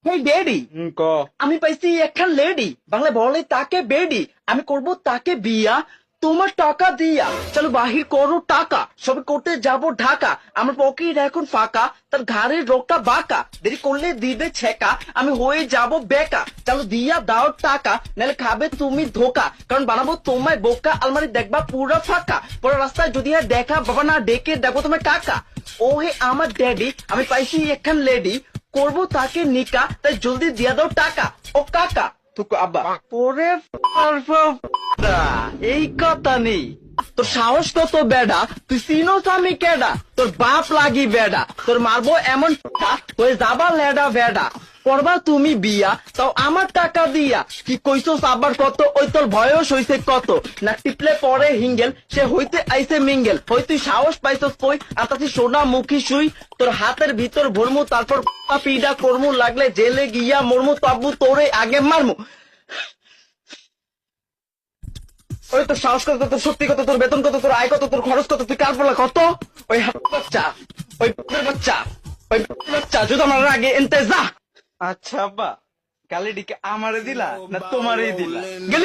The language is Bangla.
হেই ড্যাডি, ক। আমি পাইছি একখান লেডি, বাংলা বলে তাকে বেডি। আমি করব তাকে বিয়া তোমার টাকা দিয়া। চলো বাহির করো টাকা, সবে করতে যাব ঢাকা। আমার পকেট এখন ফাঁকা, তার ঘাড়ের রোগটা বাঁকা। দেরি করলে দিবে ছেকা, আমি হয়ে যাব বেকা। চলো দিয়া দাও টাকা, নাহলে খাবে তুমি ধোকা। কারণ বানাবো তোমায় বোকা, আলমারি দেখবা পুরো ফাঁকা। পরে রাস্তায় যদি আর দেখা বাবা না ডেকে দেখবো তোমার কাকা। ও হে আমার ড্যাডি, আমি পাইছি একখান লেডি, করবো তাকে নিকা, তাই জলদি দিয়া দাও টাকা। ও কাকা থুকু আব্বা। ওরে এই কথা নেই। তোর সাহস কত বেডা, তুই চিনোস আমি কেডা? তোর বাপ লাগি বেডা, তোর মারবো এমন হয়ে যাবা লেডা বেডা। করবা তুমি বিয়া, তাও আমার টাকা দিয়া। কি কইছস আবার কত? ওই তোর বয়স হইছে কত? না টিপলে পরে হিঙ্গেল, সে হইতে আইছে মিঙ্গেল। হই তুই সাহস পাইছস কই? আর তাছি সোনা মুখী শুই, তোর হাতের ভিতর ভরমু, তারপর পিডা করমু, লাগলে জেলে গিয়া মরমু, তবু তোরে আগে মারমু। ওই তোর সাহস কত, তোর শক্তি কত, তোর বেতন কত, তোর আয় কত, তোর খরচ কত, তুই কার পড়া কত? ওই বাচ্চা, ওই বাচ্চা, ওই বাচ্চা যদি আমার আগে এনতে যা। আচ্ছা আব্বা, কালিডিকে আমারে দিলা না তোমারই দিলা? গেলি